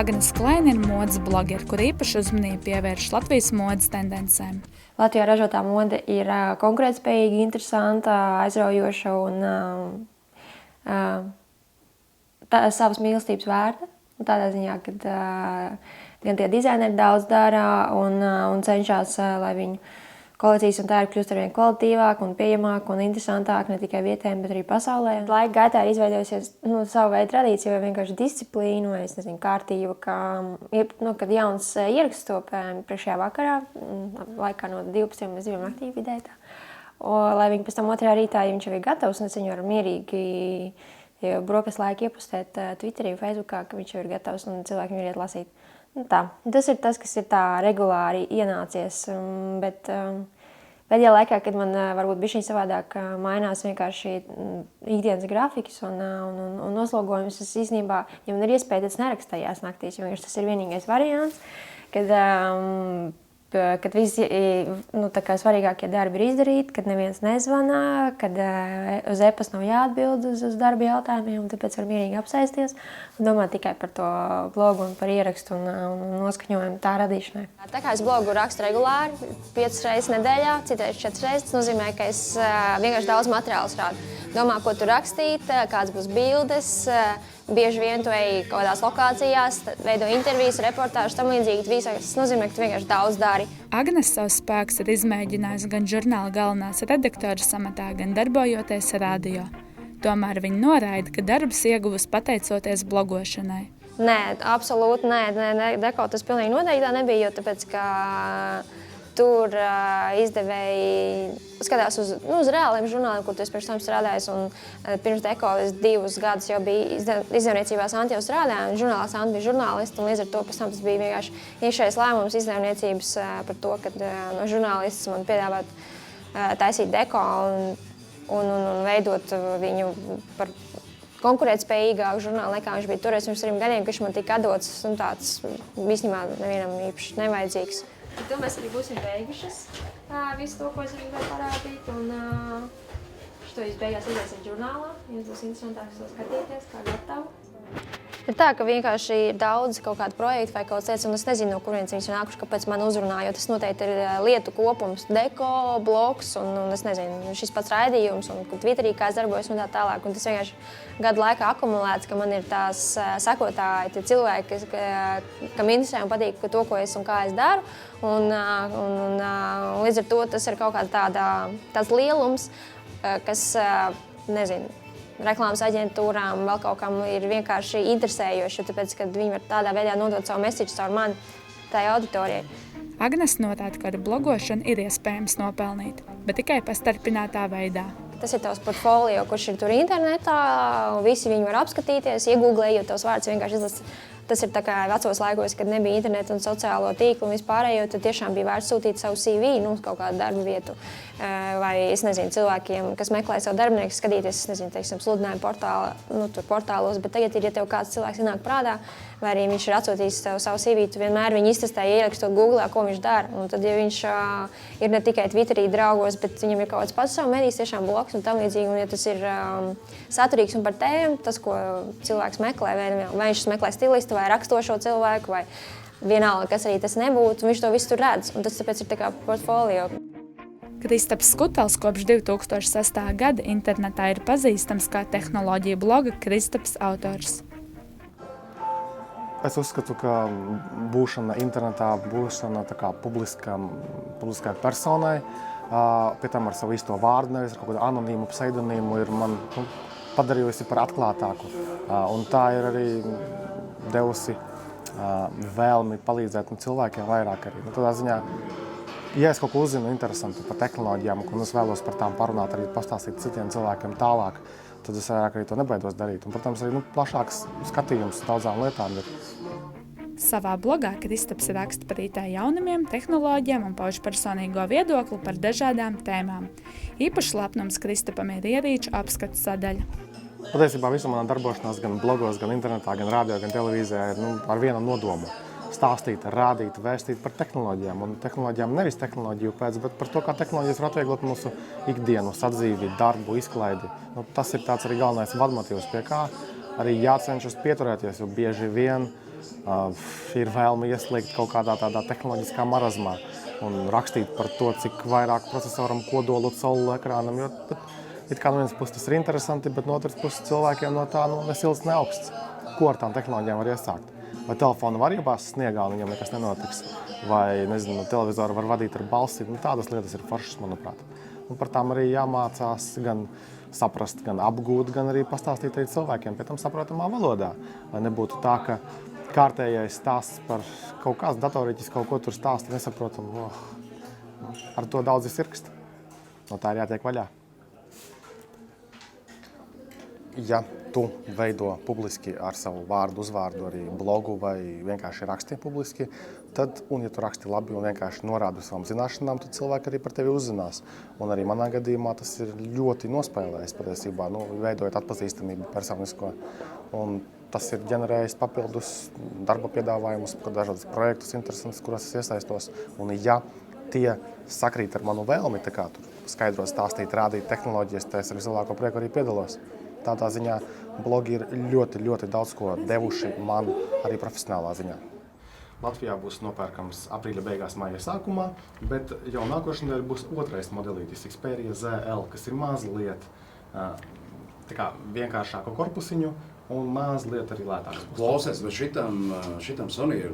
Agnes Kleina ir modes blogere, kur īpaši uzmanību pievērš Latvijas modes tendencēm. Latvijā ražotā mode ir konkurētspējīga, interesanta, aizraujoša un savas mīlestības vērta. Tādā ziņā, ka gan tie dizaineri daudz dara un cenšas, lai viņu kolekcijas un tērpi kļūst arvien kvalitīvāk un pieejamāk un interesantāk ne tikai vietējiem, bet arī pasaulē. Laika gaitā ir izveidojusies savu veidu tradīcija vai vienkārši disciplīnu vai kārtība, kad jauns ieraksts top priekšējā vakarā, laikā no 12 līdz 2 naktī vidēji tā. Lai viņi pēc tam otrajā rītā, ja viņš jau ir gatavs, un es viņu varu mierīgi brokastu laiku iepostēt Twitterī, Facebookā, ka viņš jau ir gatavs un cilvēki viņu iet lasīt. Tā. Tas ir tas, kas ir tā regulāri ienācies, bet pēdējā laikā, kad man varbūt bišķiņ savādāk mainās vienkārši ikdienas grafikas un noslogojums, es īstenībā, ja man ir iespēja, tad es nerakstu tajās naktīs, jo tas ir vienīgais variants, kad visi svarīgākie darbi ir izdarīti, kad neviens nezvanā, kad uz e-pasta nav jāatbild uz darba jautājumiem, un tāpēc var mierīgi apsēsties un domāt tikai par to blogu un par ierakstu un noskaņojumu tā radīšanai. Tā kā es blogu rakstu regulāri, 5 reizes nedēļā, citreiz 4 reizes, tas nozīmē, ka es vienkārši daudz materiālus rādu. Domā, ko tu rakstīt, kāds būs bildes, bieži vien tu ej kaut kādās lokācijās, veido intervijas, reportāžas, tam līdzīgi. Tas nozīmē, ka tu vienkārši daudz dari. Agnes savus spēkus ir izmēģinājusi gan žurnāla galvenās redaktoras amatā, gan darbojoties radio. Tomēr viņa noraida, ka darbs ieguvusi pateicoties blogošanai. Nē, absolūti nē. Tas pilnīgi noteikti tā nebija, jo tāpēc, ka tur izdevēji skatās uz reāliem žurnāliem, kur tu esi pirms tam strādājis. Pirms Deko es 2 gadus jau biju izdevniecībās Anti jau strādāju, un žurnālās Anti bija žurnālisti, un līdz ar to pēc tam tas bija vienkārši iekšējais lēmums izdevniecības par to, ka no žurnālistas man piedāvāt taisīt Deko un veidot viņu par konkurētspējīgāku žurnālu, nekā viņš bija toreiz pirms 3 gadiem, ka viņš man tika atdots, un tāds visnībā nevienam īpaši nevajadzīgs. To mēs arī būsim beigušas, visu to, ko es gribēju parādīt, un šo jūs beigās izdēsim žurnālā, jums būs interesantāk to skatīties, kā gatavu. Ir tā, ka vienkārši ir daudz kaut kādu projektu vai kaut lietas, un es nezinu, no kurienes viņas ir nākuši, kāpēc man uzrunā, jo tas noteikti ir lietu kopums, Deko, blogs, un es nezinu, šis pats raidījums, un Twitterī kā es darbojos un tā tālāk, un tas vienkārši gadu laikā akumulēts, ka man ir tās sekotāji, tie cilvēki, kam interesē un patīk to, ko es un kā es daru, un līdz ar to tas ir kaut kāda tāds lielums, kas, nezinu, reklāmas aģentūrām, vēl kaut kam ir vienkārši interesējoši, tāpēc, ka viņi var tādā veidā nodot savu mesiķu caur mani tai auditorijai. Agnes norāda, ka ar blogošanu ir iespējams nopelnīt, bet tikai pastarpinātā veidā. Tas ir tavs portfolio, kurš ir tur internetā, un visi viņu var apskatīties, iegūglējot tavs vārds vienkārši izlasīt. Tas ir tā kā vecos laikos, kad nebija interneta un sociālo tīklu un vispārējo, tad tiešām bija vērts sūtīt savu CV, uz kaut kādu darba vietu. Vai, es nezinu, cilvēkiem, kas meklē savu darbinieku, skatīties, es nezinu, teiksim, sludinājumu portālos, bet tagad ir, ja tev kāds cilvēks ienāk prātā, vai arī viņš ir atsūtījis tev savu CV, tu vienmēr viņu iztestē, ierakstot Googlā, ko viņš dara. Un tad, ja viņš ir ne tikai Twitterī draugos, bet viņam ir kaut kāds pats savu medijas, tiešām blogs un tam līdzīgi, un ja tas ir saturīgs un par tēmu, tas, ko cilvēks meklē, vai viņš meklē stilistu, vai rakstošo cilvēku, vai vienalga, kas arī tas nebūtu, viņš to visu tur redz, un tas tāpēc ir tā kā portfolio. Kristaps Skutels kopš 2006. gada internetā ir pazīstams kā tehnoloģiju bloga Kristaps autors. Es uzskatu, ka būšana internetā, būšana tā kā publiskai personai, pie tam ar savu īsto vārdu, nevis ar kaut kādu anonīmu pseidonīmu, ir man padarījusi par atklātāku. Un tā ir arī devusi vēlmi palīdzēt cilvēkiem vairāk arī. Tādā ziņā, ja es kaut ko uzzinu interesantu par tehnoloģijām, un es vēlos par tām parunāt, arī pastāstīt citiem cilvēkiem tālāk, tad es vairāk arī to nebaidos darīt. Un, protams, arī plašāks skatījums daudzām lietām ir. Savā blogā Kristaps raksta par IT jaunumiem, tehnoloģijām un pauž personīgo viedokli par dažādām tēmām. Īpaši lepnums Kristapam ir ierīču apskats sadaļa. Patiesībā visu manā darbošanās gan blogos, gan internetā, gan radio, gan televīzijā ir ar vienu nodomu. Stāstīt, rādīt, vēstīt par tehnoloģijām. Un tehnoloģijām nevis tehnoloģiju pēc, bet par to, kā tehnoloģijas var atvieglot mūsu ikdienu, sadzīvi, darbu, izklaidi. Tas ir tāds arī galvenais vadmotīvs, pie kā arī jācenšas pieturēties, jo bieži vien ir vēlme ieslīgt kaut kādā tādā tehnoloģiskā marazmā un rakstīt par to, cik vairāk procesoram, kodolu, celulu ekrānam, jo it kā no vienas puses tas ir interesanti, bet no otras puses cilvēkiem no tā ne silts, ne augsts. Ko ar tām tehnoloģijām var iesākt? Vai telefonu var iebāzt sniegā un viņam nekas nenotiks? Vai, nezinu, televizoru var vadīt ar balsi? Tādas lietas ir foršas, manuprāt. Un par tām arī jāmācās gan saprast, gan apgūt, gan arī pastāstīt arī cilvēkiem pie tam saprotamā valodā. Lai nebūtu tā, ka kārtējais stāsts par kaut kāds datoriķis kaut ko tur stāsta nesaprotam. Ar to daudzi sirkst. No tā ir jātiek vaļā. Ja tu veido publiski ar savu vārdu, uzvārdu, arī blogu vai vienkārši raksti publiski, tad, un ja tu raksti labi un vienkārši norādi savām zināšanām, tad cilvēki arī par tevi uzzinās. Un arī manā gadījumā tas ir ļoti nospēlējis patiesībā, veidojot atpazīstamību personisko. Un tas ir ģenerējis papildus darba piedāvājumus, dažādas projektus interesantus, kuros es iesaistos. Un ja tie sakrīt ar manu vēlmi, tā kā tur skaidrot, stāstīt, rādīt tehnoloģijas, tā es ar vislielāko prieku arī piedalos. Tādā ziņā blogi ir ļoti, ļoti daudz ko devuši man arī profesionālā ziņā. Latvijā būs nopērkams aprīļa beigās, māja sākumā, bet jau nākošanai būs otrais modelītis Xperia ZL, kas ir mazliet vienkāršāku korpusiņu un mazliet arī lētāks. Klausies, bet šitam Sony ir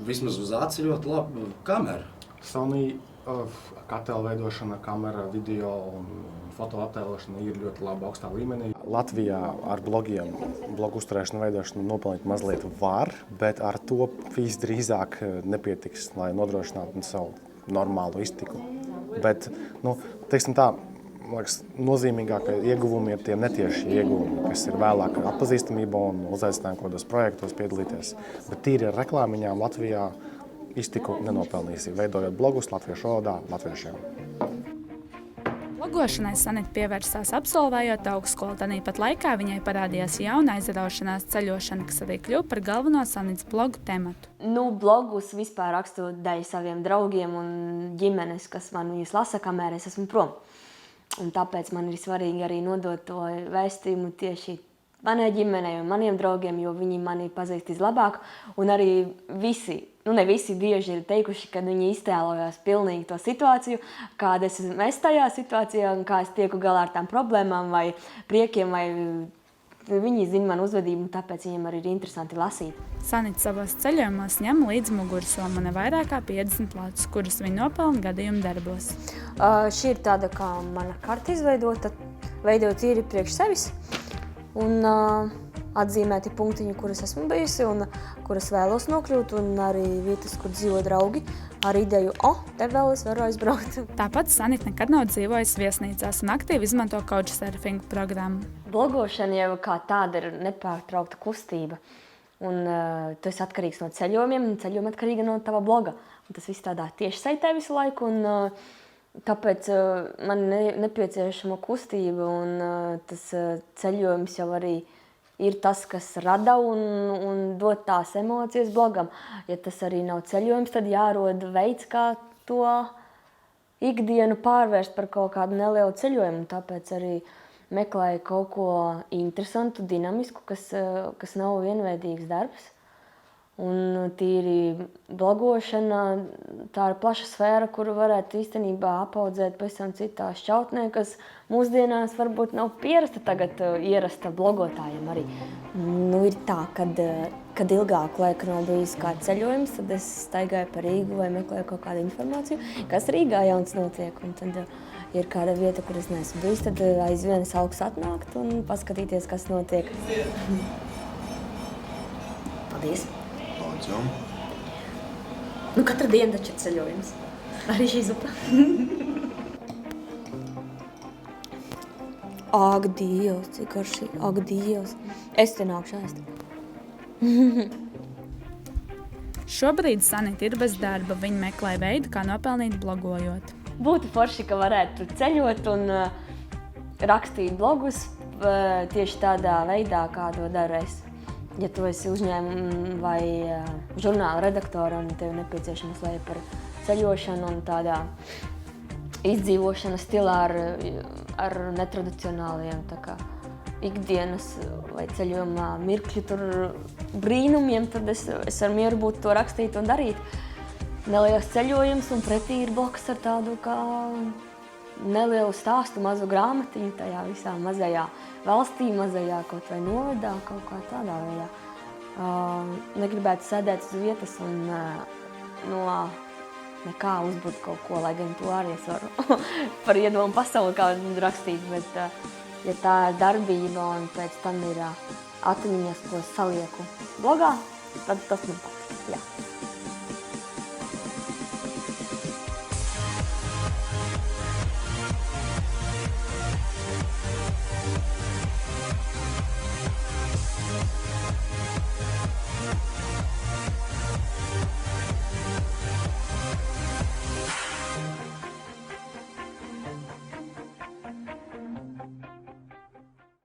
vismaz uz aci ļoti laba kamera. Sony attēlu veidošana, kamera, video un fotoattēlošana ir ļoti laba augstā līmenī. Latvijā ar blogiem, blogu uzturēšanu veidošanu nopelnīt mazliet var, bet ar to visdrīzāk nepietiks, lai nodrošinātu savu normālu iztiku. Bet, teiksim tā, liekas, nozīmīgākie ieguvumi ir tie netieši ieguvumi, kas ir vēlāk atpazīstamība un uzaicinājumi kādos projektos piedalīties. Bet tīri ar reklāmiņām Latvijā iztiku nenopelnīsi, veidojot blogus latviešu valodā latviešiem. Blogošanai Sanita pievērsās absolvējot augstskolu, tāpat laikā viņai parādījās jauna aizraušanās ceļošana, kas arī kļuva par galveno Sanitas blogu tematu. Blogus vispār rakstu dēļ saviem draugiem un ģimenes, kas man viņus lasa, kamēr es esmu prom. Un tāpēc man ir svarīgi arī nodot to vēstījumu tieši manai ģimenei un maniem draugiem, jo viņi mani pazīst vislabāk. Un arī visi, ne visi bieži ir teikuši, ka viņi iztēlojās pilnīgi to situāciju, kāda esmu tajā situācijā un kā es tieku galā ar tām problēmām vai priekiem, vai viņi zina manu uzvedību, un tāpēc viņiem arī ir interesanti lasīt. Sanita savos ceļojumos ņem līdzi mugursomu ne vairāk kā 50 platus, kurus viņi nopelna gadījumu darbos. Šī ir tāda kā mana karta izveidota, veidot tīri priekš sevis. Un atzīmēti punktiņi, kuras esmu bijusi un kuras vēlos nokļūt, un arī vietas, kur dzīvo draugi, ar ideju, te vēl es varu aizbraukt. Tāpat Sanita nekad nav dzīvojusi viesnīcās un aktīvi izmanto couchsurfingu programmu. Blogošana jau kā tāda ir nepārtraukta kustība. Un tu esi atkarīgs no ceļojumiem, un ceļojumi atkarīga no tava bloga. Un tas viss tādā tieši saitē visu laiku, un tāpēc man nepieciešama kustība, un tas ceļojums jau arī ir tas, kas rada un dod tās emocijas blogam. Ja tas arī nav ceļojums, tad jārod veids, kā to ikdienu pārvērst par kaut kādu nelielu ceļojumu. Tāpēc arī meklēju kaut ko interesantu, dinamisku, kas nav vienveidīgs darbs. Un tīri blogošana, tā ir plaša sfēra, kuru varētu īstenībā apaudzēt pavisam citā šķautnē, kas mūsdienās varbūt nav pierasta tagad ierasta blogotājiem arī. Ir tā, kad ilgāku laiku nav bijis kāds ceļojums, tad es staigāju pa Rīgu vai meklēju kaut kādu informāciju, kas Rīgā jauns notiek. Un tad ir kāda vieta, kur es neesmu bijis, tad aizvien es augstu atnākt un paskatīties, kas notiek. Paldies! Katra diena taču ir ceļojums. Arī šī zupa. Ak, Dievs, cik garšīgi. Ak, Dievs. Es te nākšu ēst. Šobrīd Sanita ir bez darba. Viņa meklē veidu, kā nopelnīt blogojot. Būtu forši, ka varētu ceļot un rakstīt blogus tieši tādā veidā, kā to daru es. Ja tu esi uzņēmuma vai žurnāla redaktore un tev nepieciešams lai par ceļošanu un tādā izdzīvošanas stilā ar netradicionāliem ikdienas vai ceļojuma mirkļu tur brīnumiem, tad es ar mieru būtu to rakstīt un darīt. Neliels ceļojums un pretī ir blakus ar tādu kā nelielu stāstu, mazu grāmatiņu tajā visā mazajā valstī, mazajā kaut vai novadā, kaut kā tādā veidā. Negribētu sēdēt uz vietas un nekā uzbūt kaut ko, lai gan to arī es varu par iedomu pasauli kā rakstīt, bet ja tā ir darbība un pēc tam ir atmiņas, ko salieku blogā, tad tas man patīk, jā.